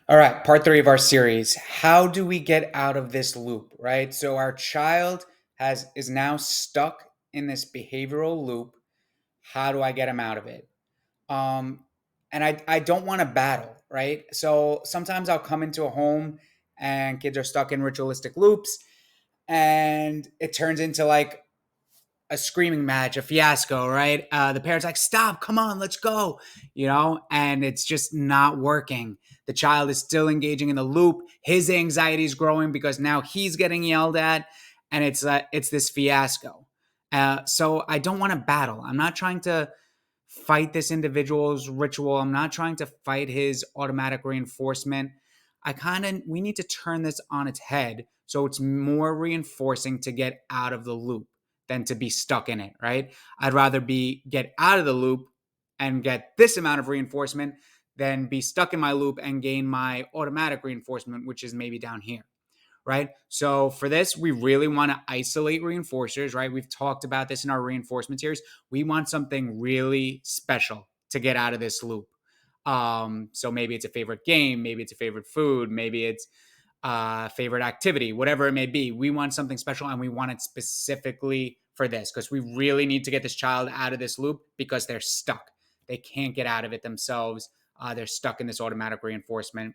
All right, part three of our series. How do we get out of this loop, right? So our child is now stuck in this behavioral loop. How do I get him out of it? Um, and I don't want to battle, right? So sometimes I'll come into a home and kids are stuck in ritualistic loops, and it turns into like a screaming match, a fiasco, right? The parents like, stop, come on, let's go, and it's just not working. The child is still engaging in the loop. His anxiety is growing because now he's getting yelled at, and it's this fiasco. So I don't want to battle. I'm not trying to fight this individual's ritual. I'm not trying to fight his automatic reinforcement. We need to turn this on its head so it's more reinforcing to get out of the loop than to be stuck in it, right? I'd rather get out of the loop and get this amount of reinforcement than be stuck in my loop and gain my automatic reinforcement, which is maybe down here, right? So for this, we really want to isolate reinforcers, right? We've talked about this in our reinforcement series. We want something really special to get out of this loop. So maybe it's a favorite game, maybe it's a favorite food, maybe it's favorite activity, whatever it may be. We want something special and we want it specifically for this because we really need to get this child out of this loop because they're stuck. They can't get out of it themselves. They're stuck in this automatic reinforcement.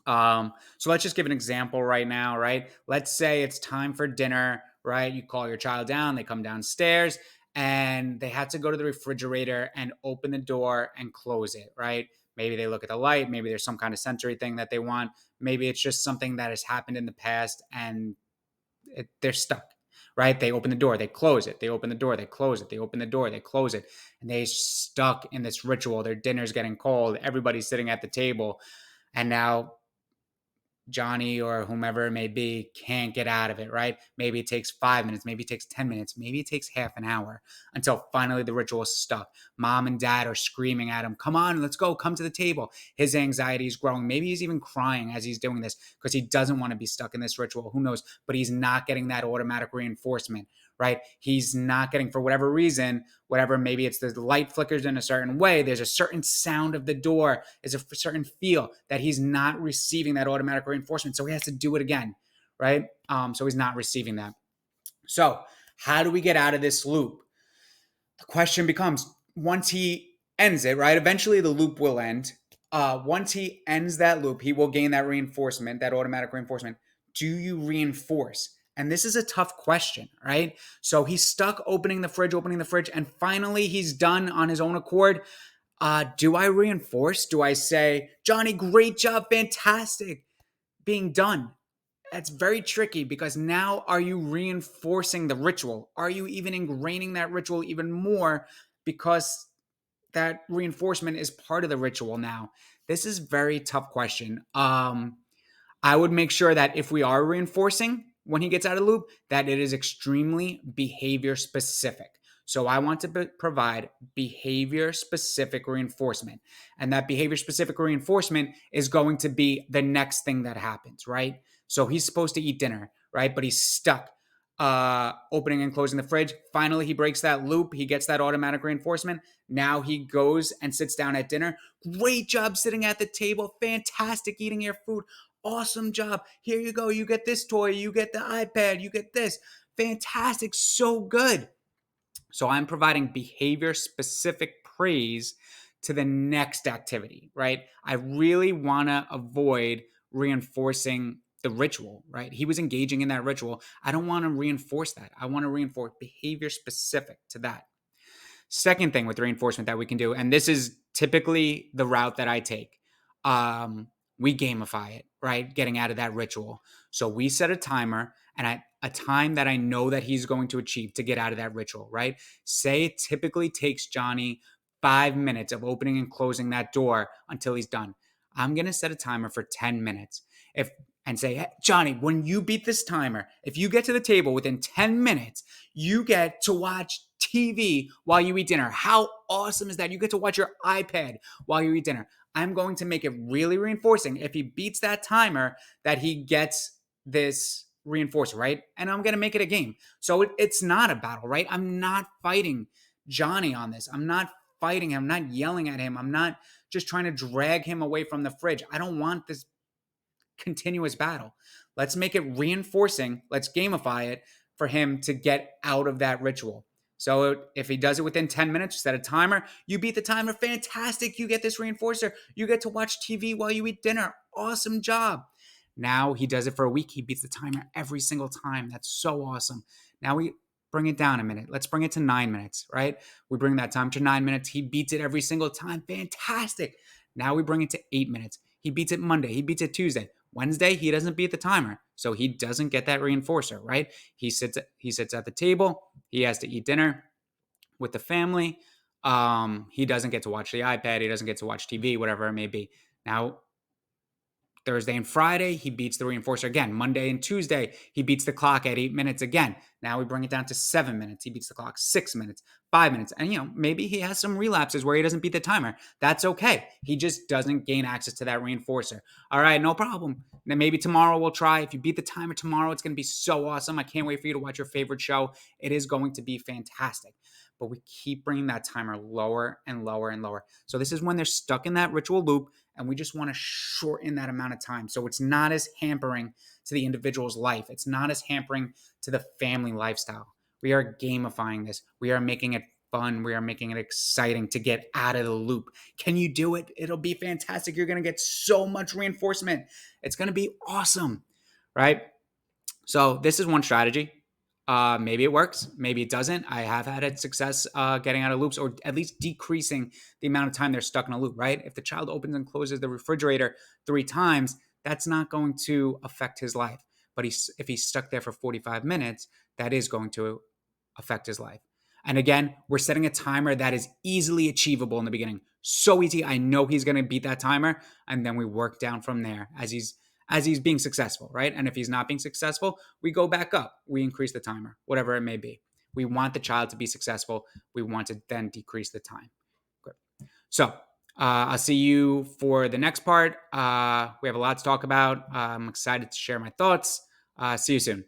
So let's just give an example right now, right? Let's say it's time for dinner, right? You call your child down, they come downstairs, and they had to go to the refrigerator and open the door and close it, right? Maybe they look at the light, maybe there's some kind of sensory thing that they want, maybe it's just something that has happened in the past and they're stuck. Right? They open the door, they close it. They open the door, they close it. They open the door, they close it. And they're stuck in this ritual. Their dinner's getting cold. Everybody's sitting at the table. And now Johnny or whomever it may be can't get out of it, right? Maybe it takes 5 minutes, maybe it takes 10 minutes, maybe it takes half an hour until finally the ritual is stuck. Mom and dad are screaming at him, come on, let's go, come to the table. His anxiety is growing. Maybe he's even crying as he's doing this because he doesn't want to be stuck in this ritual. Who knows? But he's not getting that automatic reinforcement, right? He's not getting, for whatever reason, whatever, maybe it's the light flickers in a certain way, there's a certain sound of the door, there's a certain feel that he's not receiving that automatic reinforcement, so he has to do it again, right? So he's not receiving that. So how do we get out of this loop? The question becomes, once he ends it, right, eventually the loop will end. Once he ends that loop, he will gain that reinforcement, that automatic reinforcement. Do you reinforce? And this is a tough question, right? So he's stuck opening the fridge, and finally he's done on his own accord. Do I reinforce? Do I say, Johnny, great job, fantastic, being done? That's very tricky because now are you reinforcing the ritual? Are you even ingraining that ritual even more because that reinforcement is part of the ritual now? This is a very tough question. I would make sure that if we are reinforcing when he gets out of the loop, that it is extremely behavior specific. So I want to provide behavior specific reinforcement. And that behavior specific reinforcement is going to be the next thing that happens, right? So he's supposed to eat dinner, right? But he's stuck opening and closing the fridge. Finally, he breaks that loop. He gets that automatic reinforcement. Now he goes and sits down at dinner. Great job sitting at the table. Fantastic eating your food. Awesome job. Here you go. You get this toy. You get the iPad. You get this. Fantastic. So good. So I'm providing behavior specific praise to the next activity, right? I really want to avoid reinforcing the ritual, right? He was engaging in that ritual. I don't want to reinforce that. I want to reinforce behavior specific to that. Second thing with reinforcement that we can do, and this is typically the route that I take, we gamify it, right? Getting out of that ritual. So we set a timer and a time that I know that he's going to achieve to get out of that ritual, right? Say it typically takes Johnny 5 minutes of opening and closing that door until he's done. I'm going to set a timer for 10 minutes. If and say, hey, Johnny, when you beat this timer, if you get to the table within 10 minutes, you get to watch TV while you eat dinner. How awesome is that? You get to watch your iPad while you eat dinner. I'm going to make it really reinforcing. If he beats that timer, that he gets this reinforcer, right? And I'm going to make it a game. So it's not a battle, right? I'm not fighting Johnny on this. I'm not fighting him. I'm not yelling at him. I'm not just trying to drag him away from the fridge. I don't want this continuous battle. Let's make it reinforcing. Let's gamify it for him to get out of that ritual. So if he does it within 10 minutes, set a timer, you beat the timer, fantastic. You get this reinforcer. You get to watch TV while you eat dinner. Awesome job. Now he does it for a week. He beats the timer every single time. That's so awesome. Now we bring it down a minute. Let's bring it to 9 minutes, right? We bring that time to 9 minutes. He beats it every single time. Fantastic. Now we bring it to 8 minutes. He beats it Monday. He beats it Tuesday. Wednesday, he doesn't beat the timer. So he doesn't get that reinforcer, right? He sits at the table. He has to eat dinner with the family. He doesn't get to watch the iPad. He doesn't get to watch TV, whatever it may be. Now, Thursday and Friday, he beats the reinforcer again. Monday and Tuesday, he beats the clock at 8 minutes again. Now we bring it down to 7 minutes. He beats the clock 6 minutes, 5 minutes. And, maybe he has some relapses where he doesn't beat the timer. That's okay. He just doesn't gain access to that reinforcer. All right, no problem. Then maybe tomorrow we'll try. If you beat the timer tomorrow, it's going to be so awesome. I can't wait for you to watch your favorite show. It is going to be fantastic. But we keep bringing that timer lower and lower and lower. So this is when they're stuck in that ritual loop, and we just want to shorten that amount of time. So it's not as hampering to the individual's life. It's not as hampering to the family lifestyle. We are gamifying this. We are making it fun. We are making it exciting to get out of the loop. Can you do it? It'll be fantastic. You're going to get so much reinforcement. It's going to be awesome, right? So this is one strategy. Maybe it works. Maybe it doesn't. I have had success getting out of loops, or at least decreasing the amount of time they're stuck in a loop, right? If the child opens and closes the refrigerator 3 times, that's not going to affect his life. But if he's stuck there for 45 minutes, that is going to affect his life. And again, we're setting a timer that is easily achievable in the beginning. So easy. I know he's going to beat that timer. And then we work down from there as he's being successful, right? And if he's not being successful, we go back up. We increase the timer, whatever it may be. We want the child to be successful. We want to then decrease the time. Good. So I'll see you for the next part. We have a lot to talk about. I'm excited to share my thoughts. See you soon.